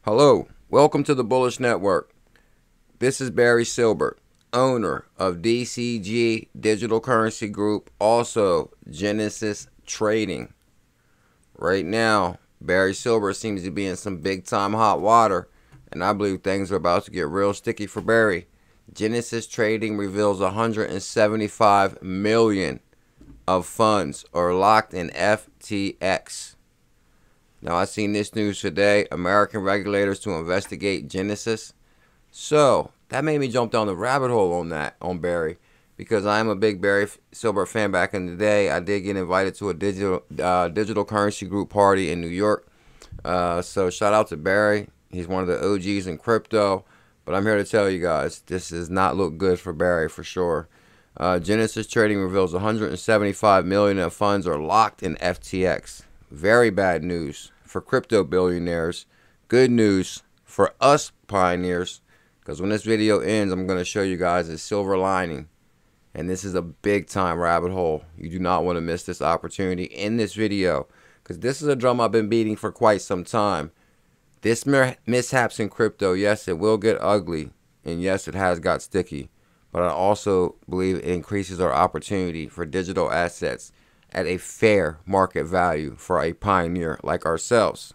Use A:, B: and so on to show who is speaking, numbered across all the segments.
A: Hello, welcome to the Bullish Network. This is Barry Silbert, owner of DCG Digital Currency Group, also Genesis Trading. Right now, Barry Silbert seems to be in some big time hot water, and I believe things are about to get real sticky for Barry. Genesis Trading reveals 175 million of funds are locked in FTX. Now, I seen this news today. American regulators to investigate Genesis. So that made me jump down the rabbit hole on Barry, because I am a big Barry Silbert fan. Back in the day, I did get invited to a digital currency group party in New York. So shout out to Barry. He's one of the OGs in crypto. But I'm here to tell you guys, this does not look good for Barry for sure. Genesis Trading reveals 175 million of funds are locked in FTX. Very bad news for crypto billionaires. Good news for us pioneers, because when this video ends, I'm going to show you guys a silver lining. And this is a big time rabbit hole. You do not want to miss this opportunity in this video, because this is a drum I've been beating for quite some time. This mishaps in crypto, yes, it will get ugly, and yes, it has got sticky. But I also believe it increases our opportunity for digital assets at a fair market value for a pioneer like ourselves.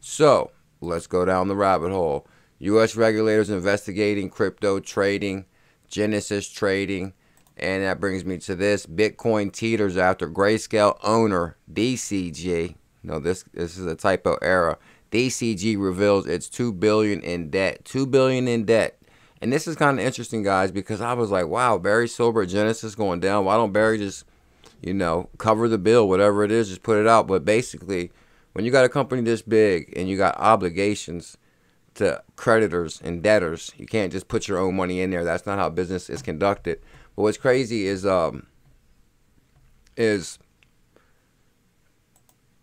A: So let's go down the rabbit hole. U.S. regulators investigating crypto trading, Genesis Trading, and that brings me to this. Bitcoin teeters after Grayscale owner DCG. No, this is a typo error. DCG reveals it's $2 billion in debt. $2 billion in debt. And this is kind of interesting, guys, because I was like, wow, Barry Silbert, Genesis going down. Why don't Barry just, cover the bill, whatever it is, just put it out? But basically, when you got a company this big and you got obligations to creditors and debtors, you can't just put your own money in there. That's not how business is conducted. But what's crazy is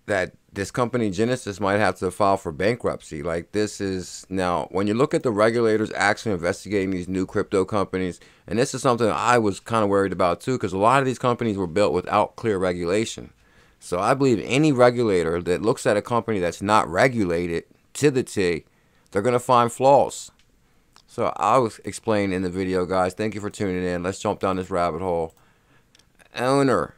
A: that this company Genesis might have to file for bankruptcy. Like, this is now, when you look at the regulators actually investigating these new crypto companies, and this is something I was kind of worried about too, because a lot of these companies were built without clear regulation. So I believe any regulator that looks at a company that's not regulated to the T, they're going to find flaws. So I'll explain in the video, guys. Thank you for tuning in. Let's jump down this rabbit hole. Owner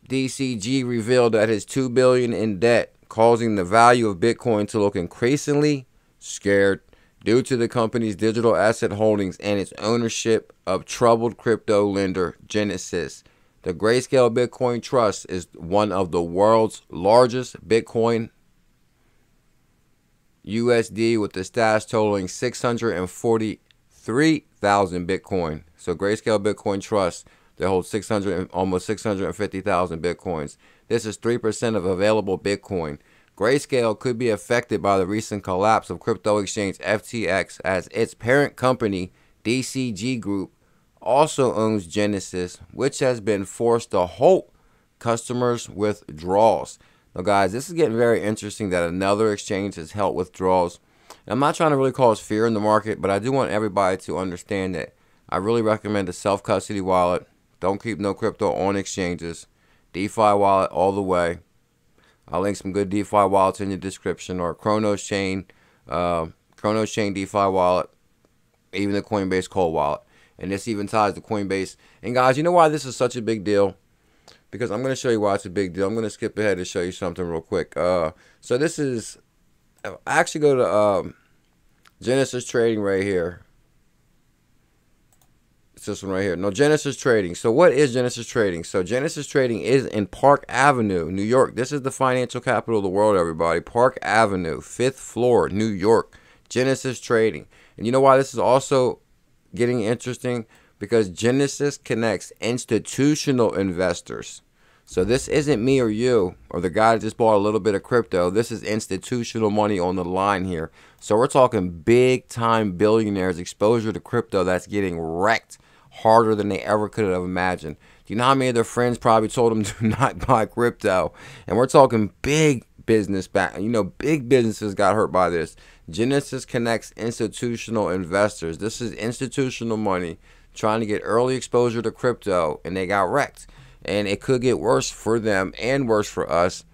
A: DCG revealed that his $2 billion in debt, causing the value of Bitcoin to look increasingly scared due to the company's digital asset holdings and its ownership of troubled crypto lender Genesis. The Grayscale Bitcoin Trust is one of the world's largest Bitcoin USD, with the stash totaling 643,000 Bitcoin. So Grayscale Bitcoin Trust, they hold almost 650,000 Bitcoins. This is 3% of available Bitcoin. Grayscale could be affected by the recent collapse of crypto exchange FTX, as its parent company, DCG Group, also owns Genesis, which has been forced to halt customers' withdrawals. Now, guys, this is getting very interesting that another exchange has held withdrawals. And I'm not trying to really cause fear in the market, but I do want everybody to understand that I really recommend a self-custody wallet. Don't keep no crypto on exchanges. DeFi wallet all the way. I'll link some good DeFi wallets in the description, or Chronos Chain DeFi wallet, even the Coinbase Cold wallet. And this even ties to Coinbase. And guys, you know why this is such a big deal? Because I'm going to show you why it's a big deal. I'm going to skip ahead to show you something real quick. So this is, I actually go to Genesis Trading right here. It's this one right here. No, Genesis Trading. So what is Genesis Trading? So Genesis Trading is in Park Avenue, New York. This is the financial capital of the world, everybody. Park Avenue, 5th floor, New York. Genesis Trading. And you know why this is also getting interesting? Because Genesis connects institutional investors. So this isn't me or you or the guy that just bought a little bit of crypto. This is institutional money on the line here. So we're talking big time billionaires, exposure to crypto that's getting wrecked harder than they ever could have imagined. Do you know how many of their friends probably told them to not buy crypto? And we're talking big business back. Big businesses got hurt by this. Genesis connects institutional investors. This is institutional money trying to get early exposure to crypto, and they got wrecked. And it could get worse for them and worse for us.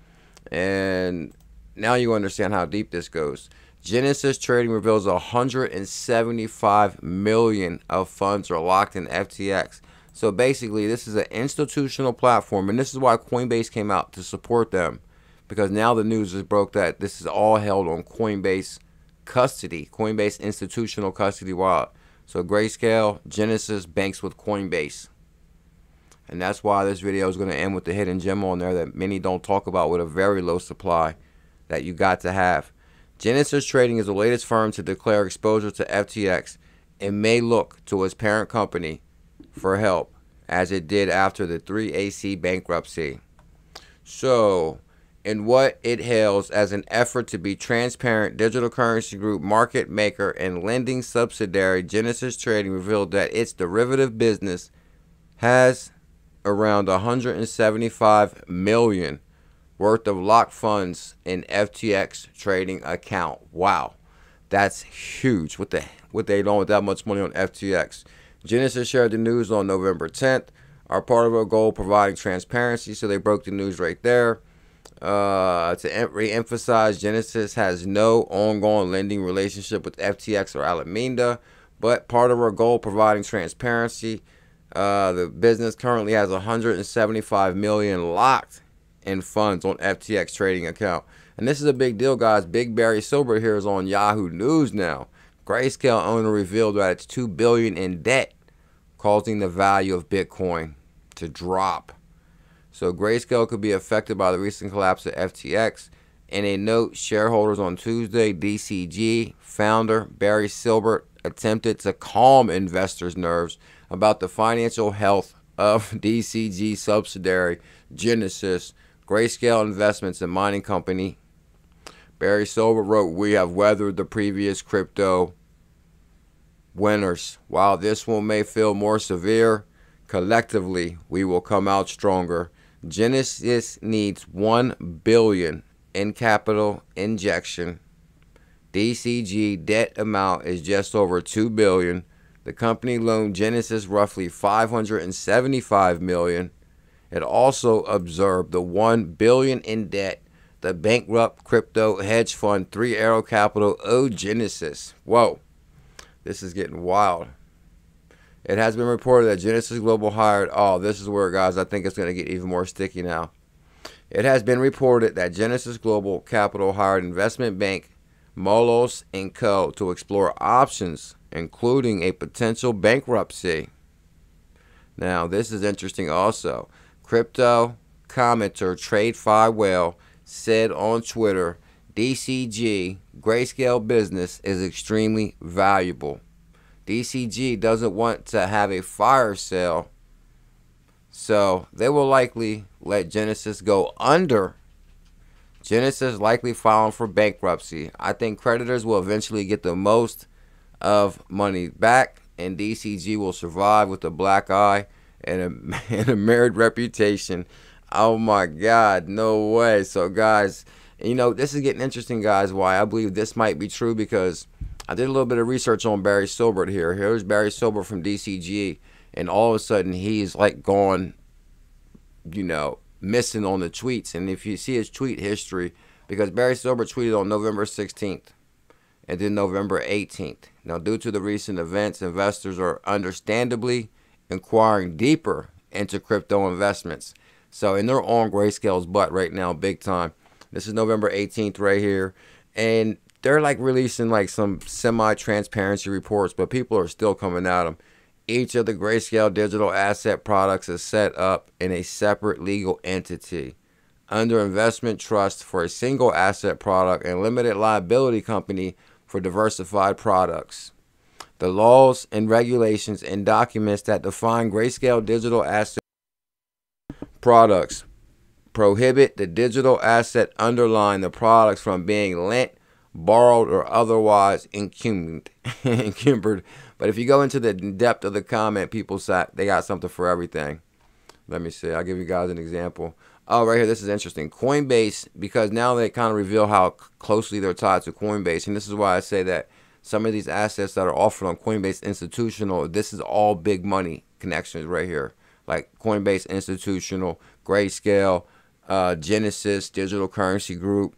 A: And now you understand how deep this goes. Genesis Trading reveals 175 million of funds are locked in FTX. So basically, this is an institutional platform, and this is why Coinbase came out to support them, because now the news is broke that this is all held on Coinbase custody, Coinbase institutional custody wallet. So Grayscale, Genesis banks with Coinbase. And that's why this video is going to end with the hidden gem on there that many don't talk about, with a very low supply that you got to have. Genesis Trading is the latest firm to declare exposure to FTX and may look to its parent company for help, as it did after the 3AC bankruptcy. So, in what it hails as an effort to be transparent, Digital Currency Group market maker and lending subsidiary Genesis Trading revealed that its derivative business has around 175 million worth of locked funds in FTX trading account. Wow, that's huge. What they doing with that much money on FTX? Genesis shared the news on November 10th. Our part of our goal, providing transparency, so they broke the news right there. To re-emphasize, Genesis has no ongoing lending relationship with FTX or Alameda, but part of our goal, providing transparency. The business currently has 175 million locked in funds on FTX trading account. And this is a big deal, guys. Big Barry Silbert here is on Yahoo News now. Grayscale owner revealed that it's $2 billion in debt, causing the value of Bitcoin to drop. So Grayscale could be affected by the recent collapse of FTX. In a note, shareholders on Tuesday, DCG founder Barry Silbert attempted to calm investors' nerves about the financial health of DCG subsidiary Genesis, Grayscale Investments and mining company. Barry Silbert wrote, "We have weathered the previous crypto winners. While this one may feel more severe, collectively we will come out stronger. Genesis needs $1 billion in capital injection. DCG debt amount is just over $2 billion. The company loaned Genesis roughly $575 million. It also absorbed the $1 billion in debt the bankrupt crypto hedge fund Three Arrow Capital owed Genesis." Whoa, this is getting wild. It has been reported that Genesis Global hired, this is where, guys, I think it's going to get even more sticky now. It has been reported that Genesis Global Capital hired investment bank Moelis & Co. to explore options, including a potential bankruptcy. Now, this is interesting also. Crypto commenter TradeFi Whale said on Twitter, DCG Grayscale business is extremely valuable. DCG doesn't want to have a fire sale, so they will likely let Genesis go under. Genesis likely filing for bankruptcy. I think creditors will eventually get the most of money back, and DCG will survive with a black eye and a married reputation. Oh my God, no way. So guys, this is getting interesting, guys. Why I believe this might be true, because I did a little bit of research on Barry Silbert here. Here's Barry Silbert from DCG, and all of a sudden he's like gone, missing on the tweets. And if you see his tweet history, because Barry Silbert tweeted on November 16th and then November 18th. Now, due to the recent events, investors are understandably inquiring deeper into crypto investments. And they're on Grayscale's butt right now, big time. This is November 18th right here. And they're like releasing like some semi-transparency reports, but people are still coming at them. Each of the Grayscale digital asset products is set up in a separate legal entity under investment trust for a single asset product and limited liability company for diversified products. The laws and regulations and documents that define Grayscale digital asset products prohibit the digital asset underlying the products from being lent, borrowed, or otherwise encumbered. But if you go into the depth of the comment, people say they got something for everything. Let me see. I'll give you guys an example. Oh, right here. This is interesting. Coinbase, because now they kind of reveal how closely they're tied to Coinbase. And this is why I say that some of these assets that are offered on Coinbase Institutional, this is all big money connections right here. Like Coinbase Institutional, Grayscale, Genesis, Digital Currency Group,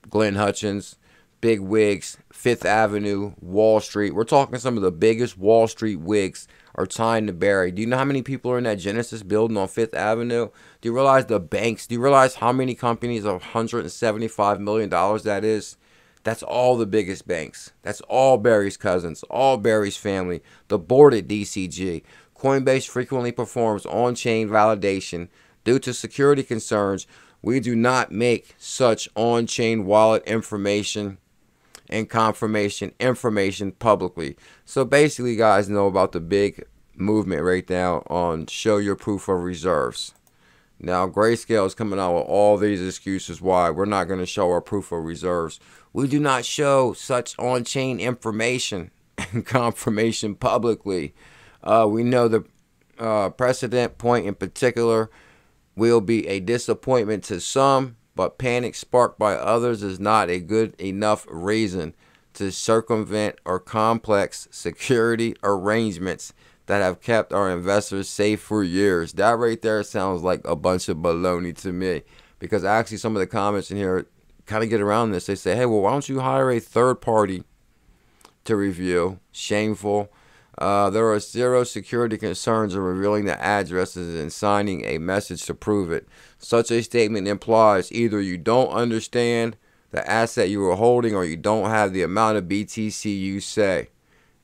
A: Glenn Hutchins. big wigs, Fifth Avenue, Wall Street. We're talking some of the biggest Wall Street wigs are tying to Barry. Do you know how many people are in that Genesis building on Fifth Avenue? Do you realize the banks? Do you realize how many companies of $175 million that is? That's all the biggest banks. That's all Barry's cousins, all Barry's family. The board at DCG. Coinbase frequently performs on-chain validation. Due to security concerns, we do not make such on-chain wallet information and confirmation information publicly. So basically, guys know about the big movement right now on show your proof of reserves. Now, Grayscale is coming out with all these excuses why we're not going to show our proof of reserves. We do not show such on-chain information and confirmation publicly. We know the precedent point in particular will be a disappointment to some, but panic sparked by others is not a good enough reason to circumvent or complex security arrangements that have kept our investors safe for years. That right there sounds like a bunch of baloney to me, because actually some of the comments in here kind of get around this. They say, hey, well, why don't you hire a third party to review? Shameful. There are zero security concerns in revealing the addresses and signing a message to prove it. Such a statement implies either you don't understand the asset you are holding or you don't have the amount of BTC you say.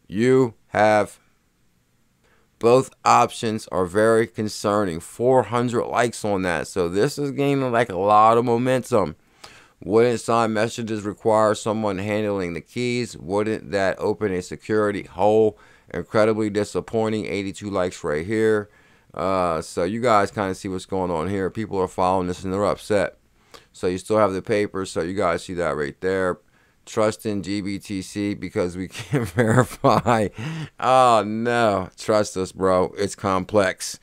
A: You have. Both options are very concerning. 400 likes on that. So this is gaining like a lot of momentum. Wouldn't signed messages require someone handling the keys? Wouldn't that open a security hole? Incredibly disappointing. 82 likes right here. So you guys kind of see what's going on here. People are following this and they're upset. So you still have the papers. So you guys see that right there. Trust in GBTC because we can't verify. Oh no, trust us, bro. It's complex.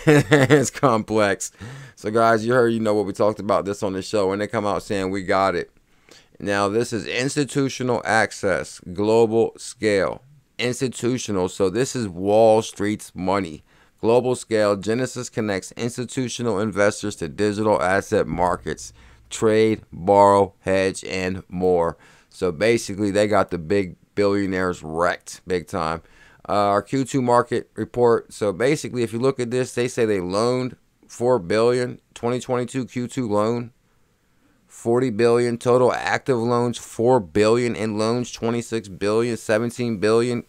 A: It's complex. So guys, you heard, you know what we talked about this on the show, and they come out saying we got it. Now this is institutional access, global scale, institutional. So this is Wall Street's money. Global scale. Genesis connects institutional investors to digital asset markets, trade, borrow, hedge, and more. So basically, they got the big billionaires wrecked big time. Our Q2 market report. So basically, if you look at this, they say they loaned $4 billion. 2022 Q2 loan, $40 billion. Total active loans, $4 billion in loans, $26 billion, $17 billion.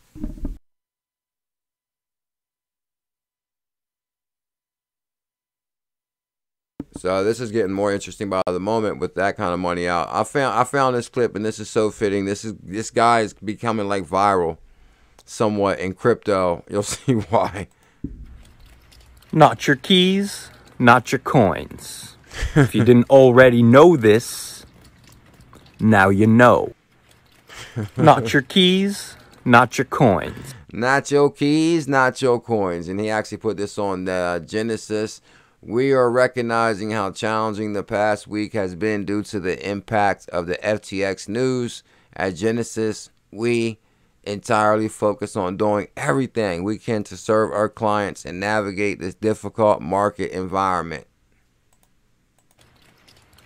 A: So this is getting more interesting by the moment with that kind of money out. I found this clip, and this is so fitting. This guy is becoming like viral somewhat in crypto. You'll see why.
B: Not your keys, not your coins. If you didn't already know this, now you know. Not your keys, not your coins.
A: Not your keys, not your coins. And he actually put this on Genesis. We are recognizing how challenging the past week has been due to the impact of the FTX news. At Genesis, we entirely focus on doing everything we can to serve our clients and navigate this difficult market environment.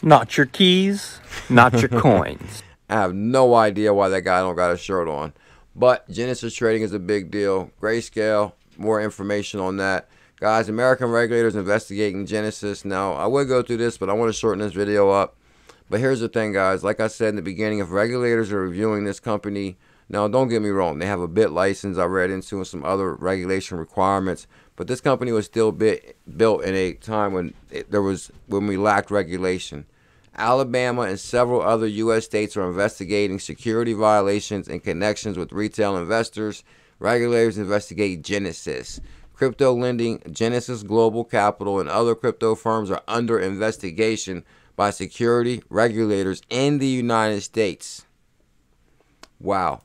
B: Not your keys, not your coins.
A: I have no idea why that guy don't got a shirt on. But Genesis trading is a big deal. Grayscale, more information on that. Guys, American regulators investigating Genesis. Now, I will go through this, but I want to shorten this video up. But here's the thing, guys. Like I said in the beginning, if regulators are reviewing this company, now don't get me wrong, they have a BIT license I read into and some other regulation requirements. But this company was still built in a time when we lacked regulation. Alabama and several other U.S. states are investigating security violations in connections with retail investors. Regulators investigate Genesis. Crypto lending, Genesis Global Capital, and other crypto firms are under investigation by security regulators in the United States. Wow.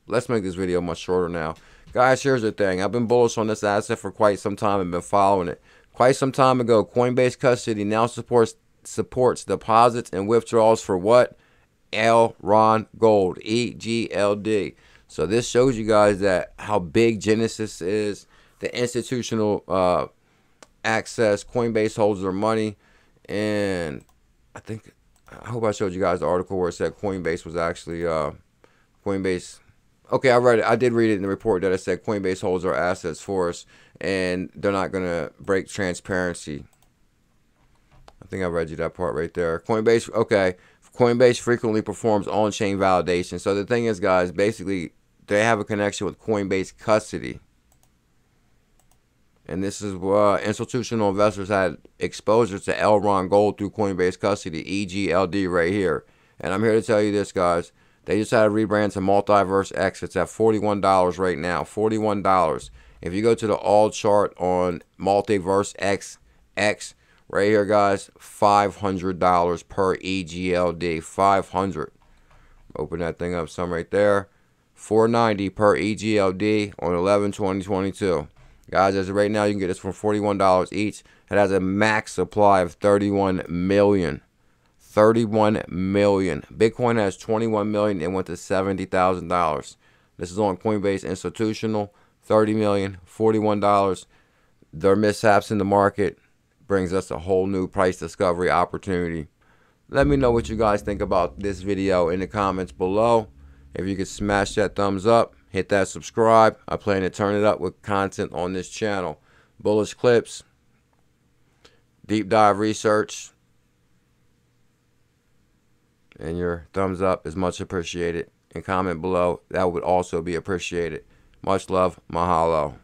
A: Let's make this video much shorter now. Guys, here's the thing. I've been bullish on this asset for quite some time and been following it. Quite some time ago, Coinbase Custody now supports deposits and withdrawals for what? Elrond Gold, EGLD. So this shows you guys that how big Genesis is. The institutional access. Coinbase holds their money, and I think I hope I showed you guys the article where it said Coinbase was actually Coinbase. Okay, I read it. I did read it in the report that it said Coinbase holds our assets for us, and they're not gonna break transparency. I think I read you that part right there. Coinbase, okay. Coinbase frequently performs on-chain validation. So the thing is, guys, basically they have a connection with Coinbase custody. And this is where institutional investors had exposure to Elrond Gold through Coinbase custody, EGLD right here. And I'm here to tell you this, guys. They just had to rebrand to Multiverse X. It's at $41 right now. $41. If you go to the all chart on Multiverse X, right here, guys, $500 per EGLD. $500. Open that thing up, some right there. $490 per EGLD on 11/20/22. Guys, as of right now, you can get this for $41 each. It has a max supply of 31 million. 31 million. Bitcoin has 21 million. It went to $70,000. This is on Coinbase Institutional. 30 million, $41. Their mishaps in the market brings us a whole new price discovery opportunity. Let me know what you guys think about this video in the comments below. If you could smash that thumbs up, hit that subscribe. I plan to turn it up with content on this channel. Bullish clips, deep dive research, and your thumbs up is much appreciated. And comment below, that would also be appreciated. Much love, mahalo.